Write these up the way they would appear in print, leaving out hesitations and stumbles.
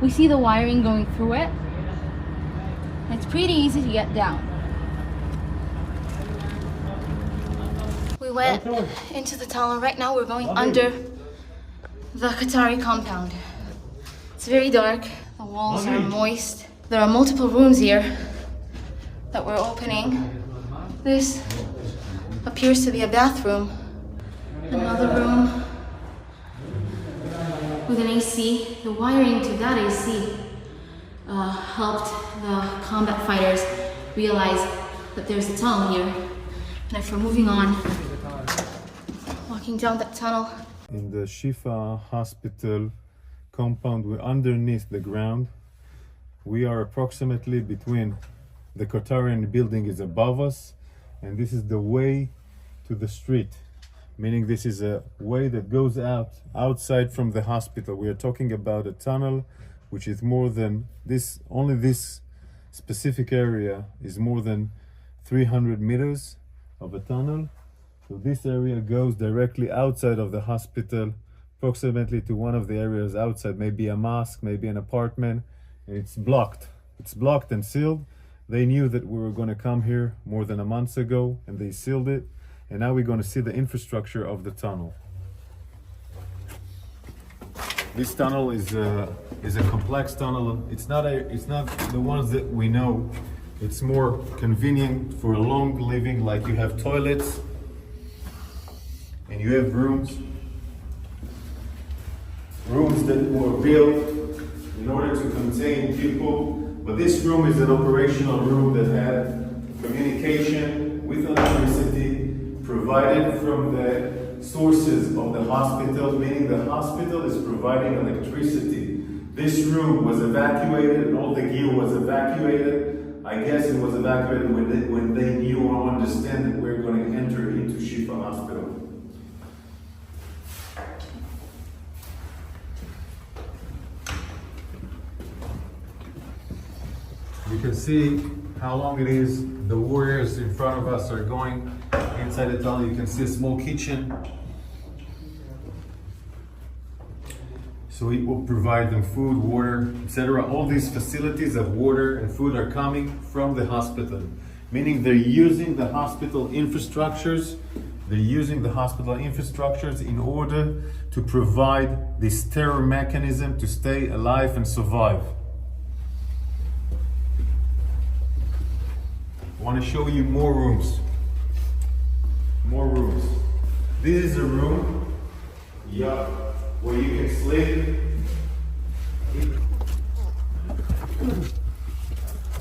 We see the wiring going through it. It's pretty easy to get down. We went into the tunnel. Right now we're going under the Qatari compound. It's very dark. The walls are moist. There are multiple rooms here that we're opening. This appears to be a bathroom. Another room with an AC. The wiring to that AC helped the combat fighters realize that there's a tunnel here. And if we're moving on, walking down that tunnel. In the Shifa hospital compound, we're underneath the ground. We are approximately between the Qatarian building is above us, and this is the way to the street, meaning this is a way that goes outside from the hospital. We are talking about a tunnel which is more than this, only this specific area is more than 300 meters of a tunnel. So this area goes directly outside of the hospital, approximately to one of the areas outside, maybe a mosque, maybe an apartment, and it's blocked. It's blocked and sealed. They knew that we were going to come here more than a month ago, and they sealed it. And now we're going to see the infrastructure of the tunnel. This tunnel is a complex tunnel. It's not the ones that we know. It's more convenient for long living, like you have toilets and you have rooms that were built in order to contain people. But this room is an operational room that had communication with electricity provided from the sources of the hospital, meaning the hospital is providing electricity. This room was evacuated and all the gear was evacuated. I guess it was evacuated when they knew or understand that we're going to enter into Shifa Hospital. You can see how long it is. The warriors in front of us are going inside the tunnel. You can see a small kitchen. So it will provide them food, water, etc. All these facilities of water and food are coming from the hospital, meaning they're using the hospital infrastructures. They're using the hospital infrastructures in order to provide this terror mechanism to stay alive and survive. I want to show you more rooms. More rooms. This is a room, where you can sleep.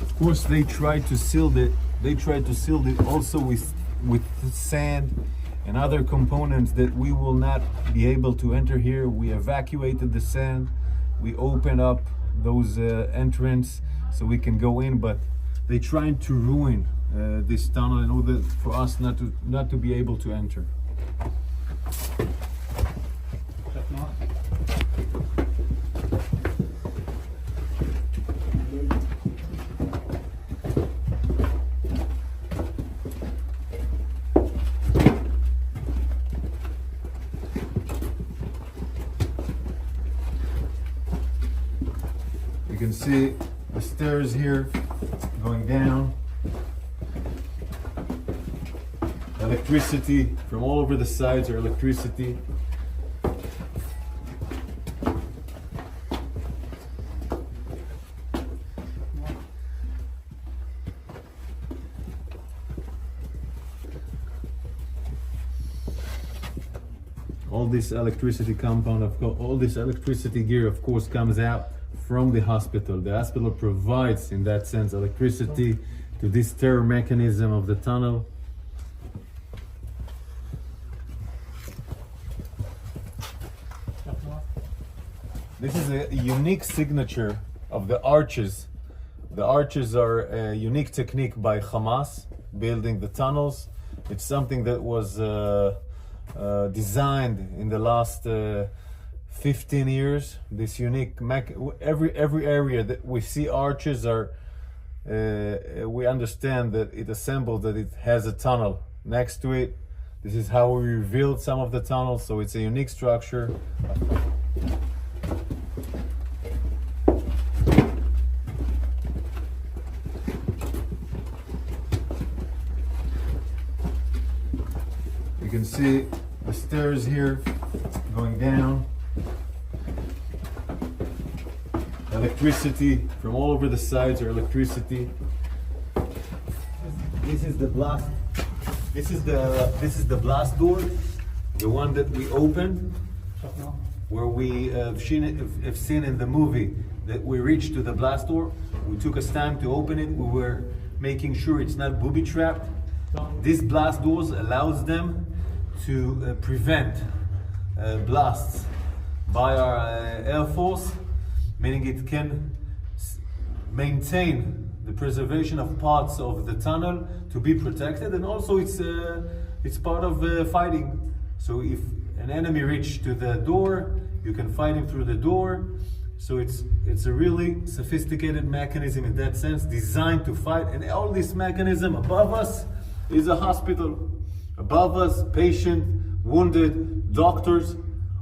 Of course, they tried to seal it. They tried to seal it also with sand and other components that we will not be able to enter here. We evacuated the sand. We opened up those entrance so we can go in, but they trying to ruin this tunnel in order for us not to be able to enter. You can see the stairs here going down. Electricity from all over the sides are electricity. All this electricity compound, all this electricity gear, of course, comes out from the hospital. The hospital provides, in that sense, electricity to this terror mechanism of the tunnel. This is a unique signature of the arches. The arches are a unique technique by Hamas, building the tunnels. It's something that was designed in the last 15 years. This unique every area that we see arches are we understand that it assembled, that it has a tunnel next to it. This is how we revealed some of the tunnels, so it's a unique structure. can see the stairs here going down. Electricity from all over the sides are electricity. This is the blast. This is the blast door, the one that we opened, where we have seen in the movie that we reached to the blast door. We took us time to open it. We were making sure it's not booby trapped. These blast doors allows them to prevent blasts by our Air Force, meaning it can maintain the preservation of parts of the tunnel to be protected, and also it's part of fighting. So if an enemy reaches to the door, you can fight him through the door. So it's a really sophisticated mechanism in that sense, designed to fight. And all this mechanism above us is a hospital. Above us, patient, wounded, doctors,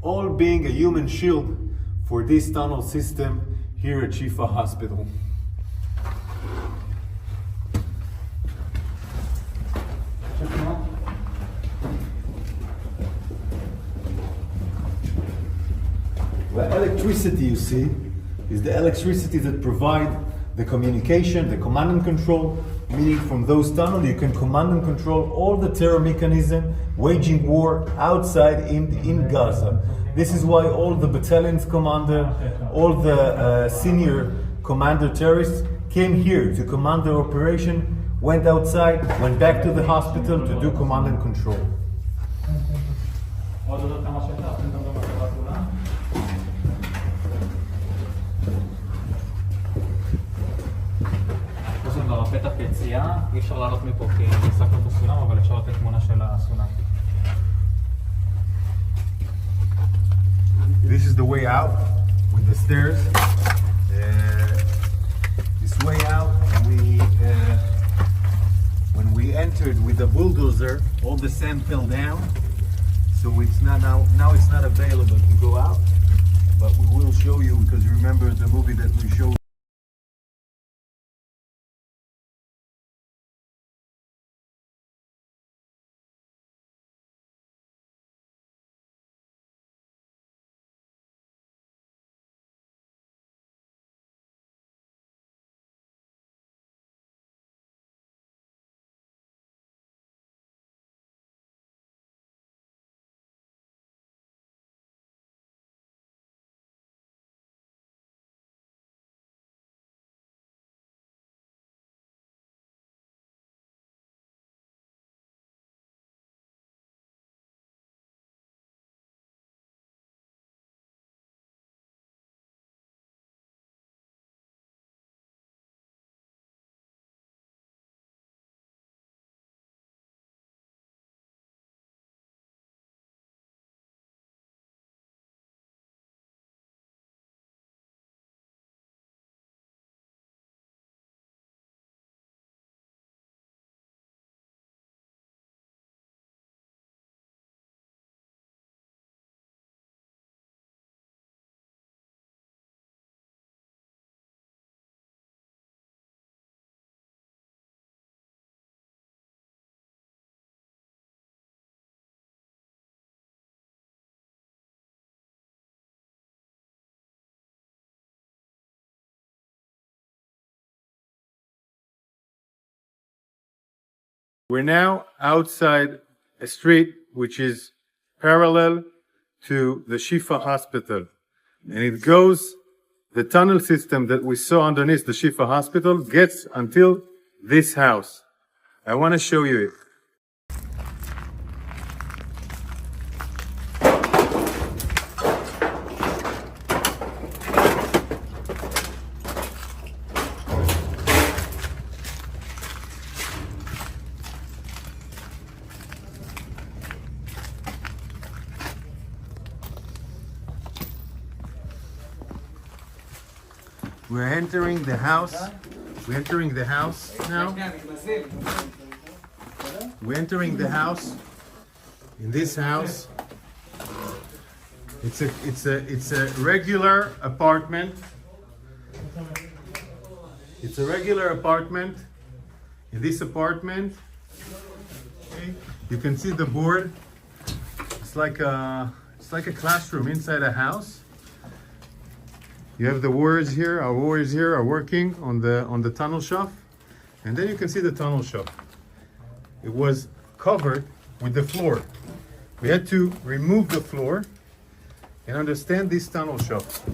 all being a human shield for this tunnel system here at Shifa Hospital. The electricity you see is the electricity that provide the communication, the command and control, meaning from those tunnels you can command and control all the terror mechanism waging war outside in Gaza. This is why all the battalion's commander, all the senior commander terrorists came here to command the operation, went outside, went back to the hospital to do command and control. פתח יציאה, אי אפשר לעלות מפה כי נסקנו את הסולם, אבל אפשר לתת תמונה של הסולם. This is the way out with the stairs. This way out, when we entered with the bulldozer, all the sand fell down. So it's not now it's not available to go out. But we will show you, because you remember the movie that we showed. We're now outside a street which is parallel to the Shifa Hospital. And it goes, the tunnel system that we saw underneath the Shifa Hospital gets until this house. I want to show you it. We're entering the house. We're entering the house now. We're entering the house. In this house, it's a regular apartment. It's a regular apartment. In this apartment, okay, you can see the board It's like a classroom inside a house. You have the warriors here. Our warriors here are working on the tunnel shaft, and then you can see the tunnel shaft. It was covered with the floor. We had to remove the floor and understand this tunnel shaft.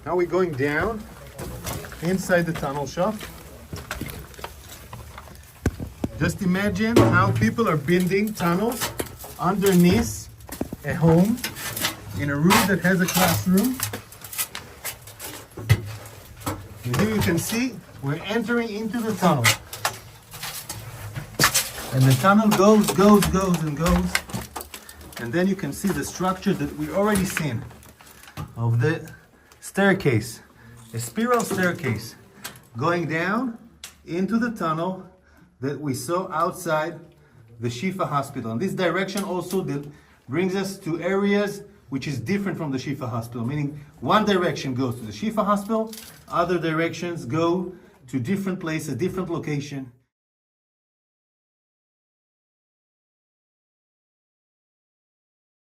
Now we're going down inside the tunnel shaft. Just imagine how people are building tunnels underneath a home in a room that has a classroom. And here you can see we're entering into the tunnel. And the tunnel goes and goes. And then you can see the structure that we already seen of the staircase, a spiral staircase going down into the tunnel that we saw outside the Shifa Hospital. And this direction also brings us to areas which is different from the Shifa Hospital, meaning one direction goes to the Shifa Hospital, other directions go to different places, different location.